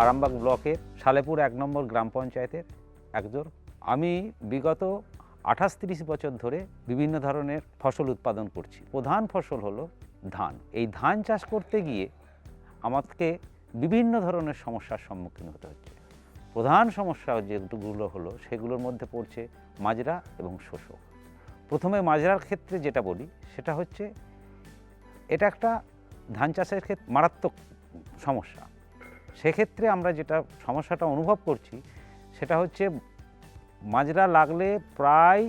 আরামবাগ ব্লকের সালেপুর ১ নম্বর গ্রাম পঞ্চায়েতের একজন। আমি বিগত ২৮-৩০ বছর ধরে বিভিন্ন ধরনের ফসল উৎপাদন করছি। প্রধান ফসল হলো ধান। এই ধান চাষ করতে গিয়ে আমাকে বিভিন্ন ধরনের সমস্যার সম্মুখীন হতে হচ্ছে। প্রধান সমস্যা যেগুলো হলো সেগুলোর মধ্যে পড়ছে মাজরা এবং শোষক। প্রথমে মাজরার ক্ষেত্রে যেটা বলি সেটা হচ্ছে এটা একটা ধান চাষের ক্ষেত্রে মারাত্মক সমস্যা। সেক্ষেত্রে আমরা যেটা সমস্যাটা অনুভব করছি সেটা হচ্ছে মাজরা লাগলে প্রায়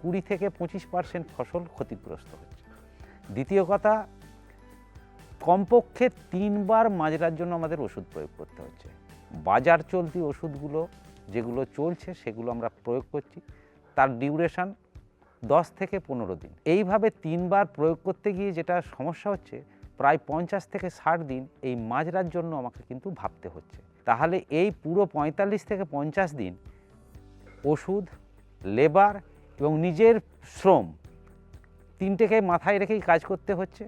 ২০ থেকে ২৫% ফসল ক্ষতিগ্রস্ত হচ্ছে। দ্বিতীয় কথা, কমপক্ষে ৩ বার মাজরার জন্য আমাদের ওষুধ প্রয়োগ করতে হচ্ছে। বাজার চলতি ওষুধগুলো যেগুলো চলছে সেগুলো আমরা প্রয়োগ করছি, তার ডিউরেশন 10 থেকে 15 দিন। এইভাবে 3 বার প্রয়োগ করতে গিয়ে যেটা সমস্যা হচ্ছে, প্রায় 50 থেকে 60 দিন এই মাজরার জন্য আমাকে কিন্তু ভাবতে হচ্ছে। তাহলে এই পুরো 45 থেকে 50 দিন ওষুধ, লেবার এবং নিজের শ্রম তিনটেকে মাথায় রেখেই কাজ করতে হচ্ছে।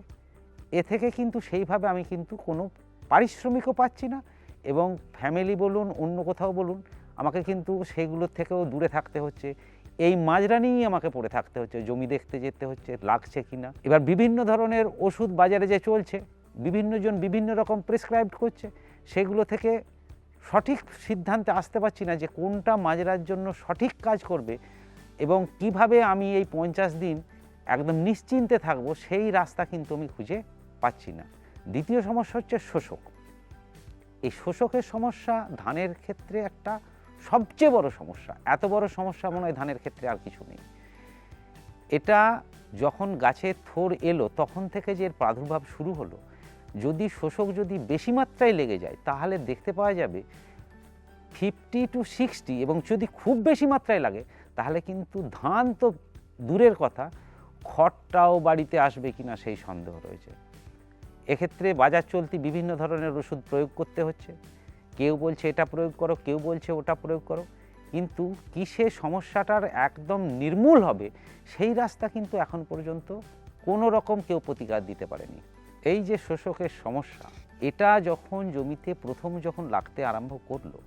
এ থেকে কিন্তু সেইভাবে আমি কিন্তু কোনো পারিশ্রমিকও পাচ্ছি না এবং ফ্যামিলি বলুন অন্য কোথাও বলুন আমাকে কিন্তু সেইগুলোর থেকেও দূরে থাকতে হচ্ছে। এই মাজরা নিয়েই আমাকে পড়ে থাকতে হচ্ছে, জমি দেখতে যেতে হচ্ছে লাগছে কি না। এবার বিভিন্ন ধরনের ওষুধ বাজারে যে চলছে, বিভিন্নজন বিভিন্ন রকম প্রেসক্রাইবড করছে, সেগুলো থেকে সঠিক সিদ্ধান্তে আসতে পারছি না যে কোনটা মাজরার জন্য সঠিক কাজ করবে এবং কিভাবে আমি এই 50 দিন একদম নিশ্চিন্তে থাকবো, সেই রাস্তা কিন্তু আমি খুঁজে পাচ্ছি না। দ্বিতীয় সমস্যা হচ্ছে শোষক। এই শোষকের সমস্যা ধানের ক্ষেত্রে একটা সবচেয়ে বড় সমস্যা। এত বড় সমস্যা মনে হয় ধানের ক্ষেত্রে আর কিছু নেই। এটা যখন গাছে থোড় এলো তখন থেকে যে এর প্রাদুর্ভাব শুরু হলো, যদি শোষক যদি বেশি মাত্রায় লেগে যায় তাহলে দেখতে পাওয়া যাবে 50 to 60, এবং যদি খুব বেশি মাত্রায় লাগে তাহলে কিন্তু ধান তো দূরের কথা, খড়টাও বাড়িতে আসবে কিনা সেই সন্দেহ রয়েছে। এক্ষেত্রে বাজার চলতি বিভিন্ন ধরনের ওষুধ প্রয়োগ করতে হচ্ছে। কেউ বলছে এটা প্রয়োগ করো, কেউ বলছে ওটা প্রয়োগ করো, কিন্তু কিসে সমস্যাটার একদম নির্মূল হবে সেই রাস্তা কিন্তু এখন পর্যন্ত কোনো রকম কেউ প্রতিকার দিতে পারেনি। এই যে শোষকের সমস্যা, এটা যখন জমিতে প্রথম যখন লাগতে আরম্ভ করলো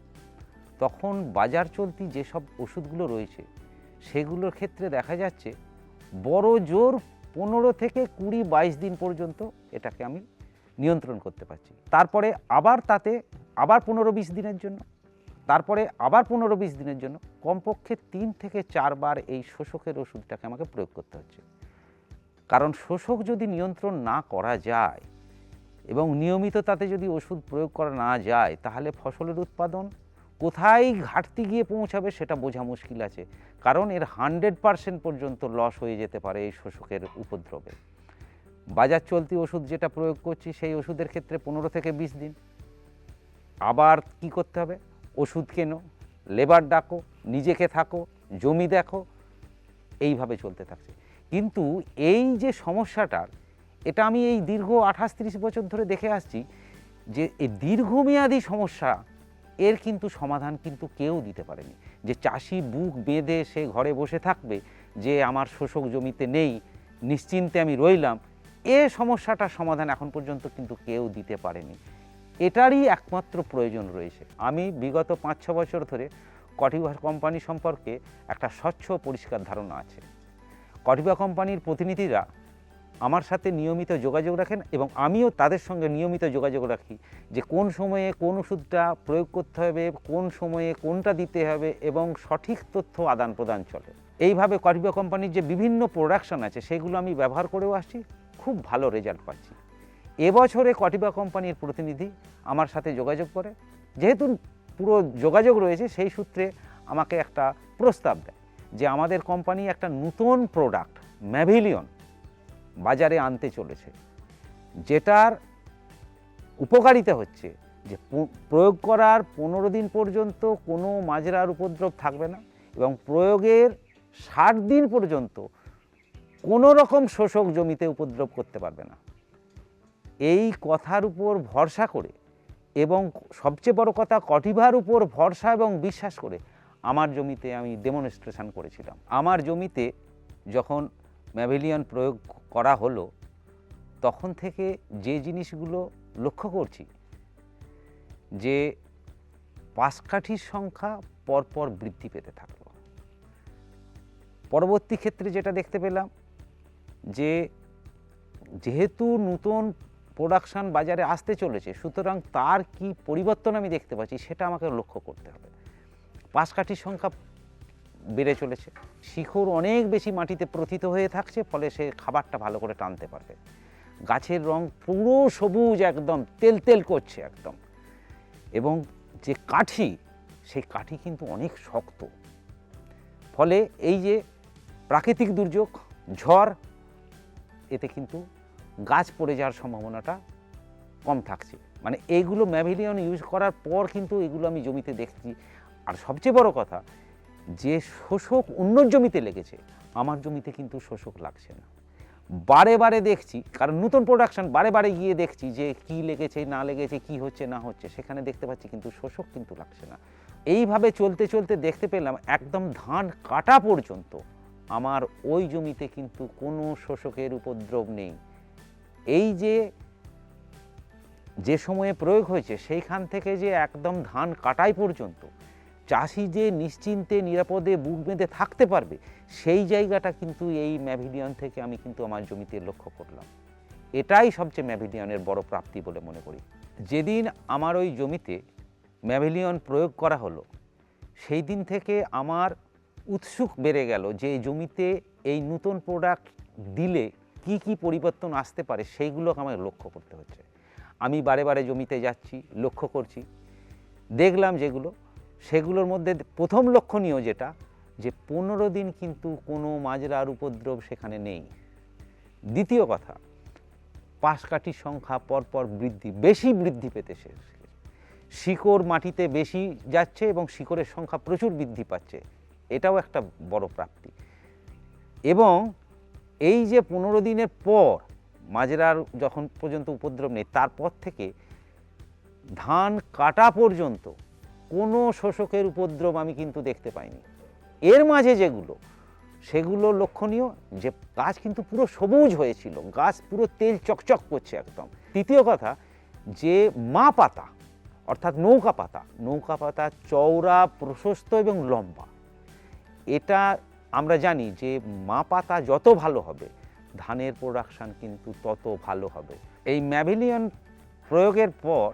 তখন বাজার চলতি যেসব ওষুধগুলো রয়েছে সেগুলোর ক্ষেত্রে দেখা যাচ্ছে বড় জোর 15 থেকে 20-22 দিন পর্যন্ত এটাকে আমি নিয়ন্ত্রণ করতে পারছি। তারপরে আবার তাতে আবার 15-20 দিনের জন্য, তারপরে আবার 15-20 দিনের জন্য কমপক্ষে 3 থেকে 4 বার এই শোষকের ওষুধটাকে আমাকে প্রয়োগ করতে হচ্ছে। কারণ শোষক যদি নিয়ন্ত্রণ না করা যায় এবং নিয়মিত তাতে যদি ওষুধ প্রয়োগ করা না যায় তাহলে ফসলের উৎপাদন কোথায় ঘাটতি গিয়ে পৌঁছাবে সেটা বোঝা মুশকিল আছে। কারণ এর 100% পর্যন্ত লস হয়ে যেতে পারে এই শোষকের উপদ্রবে। বাজার চলতি ওষুধ যেটা প্রয়োগ করছি সেই ওষুধের ক্ষেত্রে 15 থেকে 20 দিন। আবার কি করতে হবে, ওষুধ কেনো, লেবার ডাকো, নিজেকে থাকো, জমি দেখো, এইভাবে চলতে থাকছে। কিন্তু এই যে সমস্যাটার, এটা আমি এই দীর্ঘ 28-30 বছর ধরে দেখে আসছি যে এই দীর্ঘমেয়াদী সমস্যা এর কিন্তু সমাধান কিন্তু কেউ দিতে পারেনি। যে চাষি বুক বেঁধে সে ঘরে বসে থাকবে যে আমার শোষক জমিতে নেই, নিশ্চিন্তে আমি রইলাম, এ সমস্যাটার সমাধান এখন পর্যন্ত কিন্তু কেউ দিতে পারেনি। এটারই একমাত্র প্রয়োজন রয়েছে। আমি বিগত 5-6 বছর ধরে কটিভা কোম্পানি সম্পর্কে একটা স্বচ্ছ পরিষ্কার ধারণা আছে। কটিভা কোম্পানির প্রতিনিধিরা আমার সাথে নিয়মিত যোগাযোগ রাখেন এবং আমিও তাদের সঙ্গে নিয়মিত যোগাযোগ রাখি যে কোন সময়ে কোন ওষুধটা প্রয়োগ করতে হবে, কোন সময়ে কোনটা দিতে হবে এবং সঠিক তথ্য আদান প্রদান চলে। এইভাবে কটিভা কোম্পানির যে বিভিন্ন প্রোডাকশন আছে সেগুলো আমি ব্যবহার করেও আসছি, খুব ভালো রেজাল্ট পাচ্ছি। এবছরে কটিভা কোম্পানির প্রতিনিধি আমার সাথে যোগাযোগ করে, যেহেতু পুরো যোগাযোগ রয়েছে সেই সূত্রে আমাকে একটা প্রস্তাব দেয় যে আমাদের কোম্পানি একটা নতুন প্রোডাক্ট ম্যাভিলিয়ন বাজারে আনতে চলেছে, যেটার উপকারিতা হচ্ছে যে প্রয়োগ করার 15 দিন পর্যন্ত কোনো মাজরার উপদ্রব থাকবে না এবং প্রয়োগের 60 দিন পর্যন্ত কোনো রকম শোষক জমিতে উপদ্রব করতে পারবে না। এই কথার উপর ভরসা করে এবং সবচেয়ে বড় কথা কটিভার উপর ভরসা এবং বিশ্বাস করে আমার জমিতে আমি ডেমনস্ট্রেশন করেছিলাম। আমার জমিতে যখন ম্যাভিলিয়ন প্রয়োগ করা হলো তখন থেকে যে জিনিসগুলো লক্ষ্য করছি যে পাশকাঠির সংখ্যা পরপর বৃদ্ধি পেতে থাকলো। পরবর্তী ক্ষেত্রে যেটা দেখতে পেলাম যে যেহেতু নতুন প্রোডাকশান বাজারে আসতে চলেছে, সুতরাং তার কি পরিবর্তন আমি দেখতে পাচ্ছি সেটা আমাকে লক্ষ্য করতে হবে। পাশকাঠির সংখ্যা বেড়ে চলেছে, শিকড় অনেক বেশি মাটিতে প্রথিত হয়ে থাকছে, ফলে সে খাবারটা ভালো করে টানতে পারবে। গাছের রং পুরো সবুজ, একদম তেল তেল করছে একদম। এবং যে কাঠি, সেই কাঠি কিন্তু অনেক শক্ত। ফলে এই যে প্রাকৃতিক দুর্যোগ, ঝড়, এতে কিন্তু গাছ পড়ে যাওয়ার সম্ভাবনাটা কম থাকছে। মানে এইগুলো ম্যাভিলিয়ন ইউজ করার পর কিন্তু এগুলো আমি জমিতে দেখছি। আর সবচেয়ে বড় কথা, যে শোষক অন্য জমিতে লেগেছে, আমার জমিতে কিন্তু শোষক লাগছে না। বারে বারে দেখছি, কারণ নতুন প্রোডাকশান, বারে বারে গিয়ে দেখছি যে কি লেগেছে না লেগেছে, কি হচ্ছে না হচ্ছে, সেখানে দেখতে পাচ্ছি কিন্তু শোষক কিন্তু লাগছে না। এইভাবে চলতে চলতে দেখতে পেলাম একদম ধান কাটা পর্যন্ত আমার ওই জমিতে কিন্তু কোনো শোষকের উপদ্রব নেই। এই যে সময়ে প্রয়োগ হয়েছে সেইখান থেকে যে একদম ধান কাটাই পর্যন্ত চাষি যে নিশ্চিন্তে নিরাপদে বুক বেঁধে থাকতে পারবে, সেই জায়গাটা কিন্তু এই ম্যাভিলিয়ন থেকে আমি কিন্তু আমার জমিতে লক্ষ্য করলাম। এটাই সবচেয়ে ম্যাভিলিয়নের বড় প্রাপ্তি বলে মনে করি। যেদিন আমার ওই জমিতে ম্যাভিলিয়ন প্রয়োগ করা হলো, সেই দিন থেকে আমার উৎসুক বেড়ে গেল যে জমিতে এই নতুন প্রোডাক্ট দিলে কি কি পরিবর্তন আসতে পারে, সেইগুলোকে আমাকে লক্ষ্য করতে হচ্ছে। আমি বারে বারে জমিতে যাচ্ছি, লক্ষ্য করছি, দেখলাম যেগুলো, সেগুলোর মধ্যে প্রথম লক্ষণীয় যেটা, যে 15 দিন কিন্তু কোনো মাজরার উপদ্রব সেখানে নেই। দ্বিতীয় কথা, পাশকাঠির সংখ্যা পরপর বেশি বৃদ্ধি পেতে শিকড় মাটিতে বেশি যাচ্ছে এবং শিকড়ের সংখ্যা প্রচুর বৃদ্ধি পাচ্ছে, এটাও একটা বড় প্রাপ্তি। এবং এই যে 15 দিনের পর মাজরার যখন পর্যন্ত উপদ্রব নেই, তারপর থেকে ধান কাটা পর্যন্ত কোনো শোষকের উপদ্রব আমি কিন্তু দেখতে পাইনি। এর মাঝে যেগুলো, সেগুলো লক্ষণীয় যে গাছ কিন্তু পুরো সবুজ হয়েছিল, গাছ পুরো তেল চকচক করছে একদম। তৃতীয় কথা, যে মা পাতা অর্থাৎ নৌকা পাতা চওড়া, প্রশস্ত এবং লম্বা। এটা আমরা জানি যে মা পাতা যত ভালো হবে, ধানের প্রোডাকশান কিন্তু তত ভালো হবে। এই ম্যাভিলিয়ন প্রয়োগের পর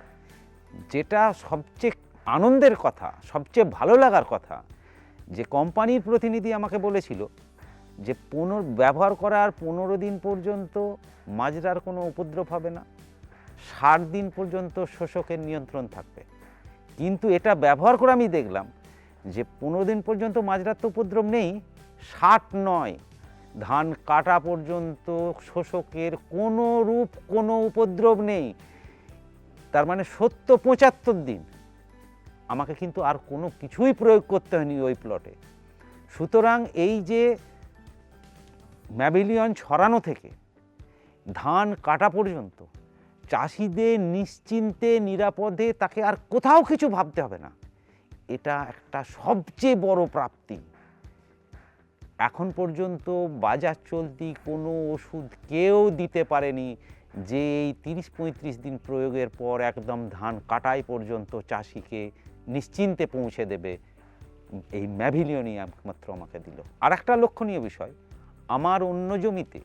যেটা সবচেয়ে আনন্দের কথা, সবচেয়ে ভালো লাগার কথা, যে কোম্পানির প্রতিনিধি আমাকে বলেছিল যে ব্যবহার করার 15 দিন পর্যন্ত মাজরার কোনো উপদ্রব হবে না, 60 দিন পর্যন্ত শোষকের নিয়ন্ত্রণ থাকবে। কিন্তু এটা ব্যবহার করে আমি দেখলাম যে 15 দিন পর্যন্ত মাজরার তো উপদ্রব নেই, 60 নয়, ধান কাটা পর্যন্ত শোষকের কোনো রূপ কোনো উপদ্রব নেই। তার মানে 70-75 দিন আমাকে কিন্তু আর কোনো কিছুই প্রয়োগ করতে হয়নি ওই প্লটে। সুতরাং এই যে ম্যাভিলিয়ন ছড়ানো থেকে ধান কাটা পর্যন্ত চাষিদের নিশ্চিন্তে নিরাপদে তাকে আর কোথাও কিছু ভাবতে হবে না, এটা একটা সবচেয়ে বড় প্রাপ্তি। এখন পর্যন্ত বাজার চলতি কোনো ওষুধ কেউ দিতে পারেনি যে এই 30-35 দিন প্রয়োগের পর একদম ধান কাটাই পর্যন্ত চাষিকে নিশ্চিন্তে পৌঁছে দেবে। এই ম্যাভিলিয়নই একমাত্র আমাকে দিল। আর একটা লক্ষণীয় বিষয়, আমার অন্য জমিতে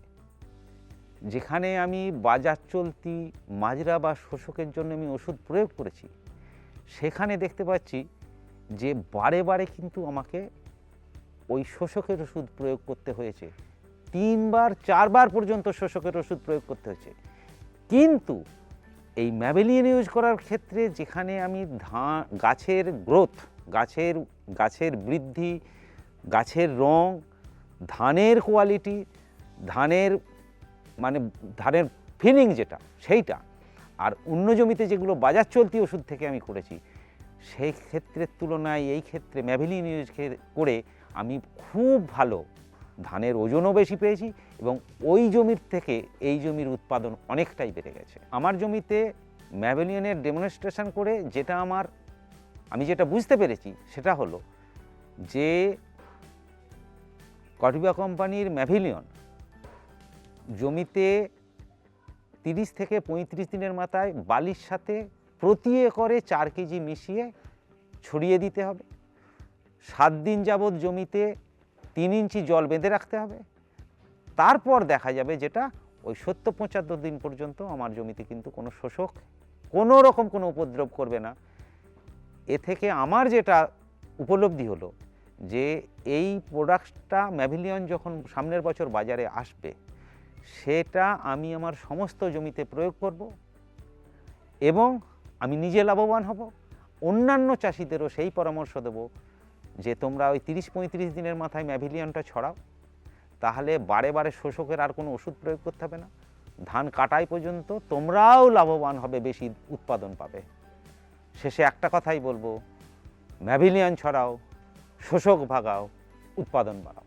যেখানে আমি বাজার চলতি মাজরা বা শোষকের জন্য আমি ওষুধ প্রয়োগ করেছি, সেখানে দেখতে পাচ্ছি যে বারে বারে কিন্তু আমাকে ওই শোষকের ওষুধ প্রয়োগ করতে হয়েছে, 3-4 বার পর্যন্ত শোষকের ওষুধ প্রয়োগ করতে হয়েছে। কিন্তু এই ম্যাভিলিয়ন ইউজ করার ক্ষেত্রে যেখানে আমি গাছের গ্রোথ, গাছের বৃদ্ধি, গাছের রং, ধানের কোয়ালিটি, ধানের ফিলিং যেটা, সেইটা, আর অন্য জমিতে যেগুলো বাজার চলতি ওষুধ থেকে আমি করেছি, সেই ক্ষেত্রের তুলনায় এই ক্ষেত্রে ম্যাভিলিয়ন ইউজ করে আমি খুব ভালো ধানের ওজনও বেশি পেয়েছি এবং ওই জমির থেকে এই জমির উৎপাদন অনেকটাই বেড়ে গেছে। আমার জমিতে ম্যাভিলিয়নের ডেমনস্ট্রেশন করে আমি যেটা বুঝতে পেরেছি সেটা হলো যে কটিবা কোম্পানির ম্যাভিলিয়ন জমিতে 30 থেকে 35 দিনের মাথায় বালির সাথে প্রতি একরে 4 কেজি মিশিয়ে ছড়িয়ে দিতে হবে। 7 দিন যাবৎ জমিতে 3 ইঞ্চি জল বেঁধে রাখতে হবে। তারপর দেখা যাবে যেটা ওই 70-75 দিন পর্যন্ত আমার জমিতে কিন্তু কোনো শোষক কোনো রকম কোনো উপদ্রব করবে না। এ থেকে আমার যেটা উপলব্ধি হলো যে এই প্রোডাক্টটা ম্যাভিলিয়ন যখন সামনের বছর বাজারে আসবে, সেটা আমি আমার সমস্ত জমিতে প্রয়োগ করব এবং আমি নিজে লাভবান হব। অন্যান্য চাষিদেরও সেই পরামর্শ দেব যে তোমরা ওই 30-35 দিনের মাথায় ম্যাভিলিয়নটা ছড়াও, তাহলে বারে বারে শোষকের আর কোনো ওষুধ প্রয়োগ করতে হবে না। ধান কাটাই পর্যন্ত তোমরাও লাভবান হবে, বেশি উৎপাদন পাবে। শেষে একটা কথাই বলবো, ম্যাভিলিয়ন ছড়াও, শোষক ভাগাও, উৎপাদন বাড়াও।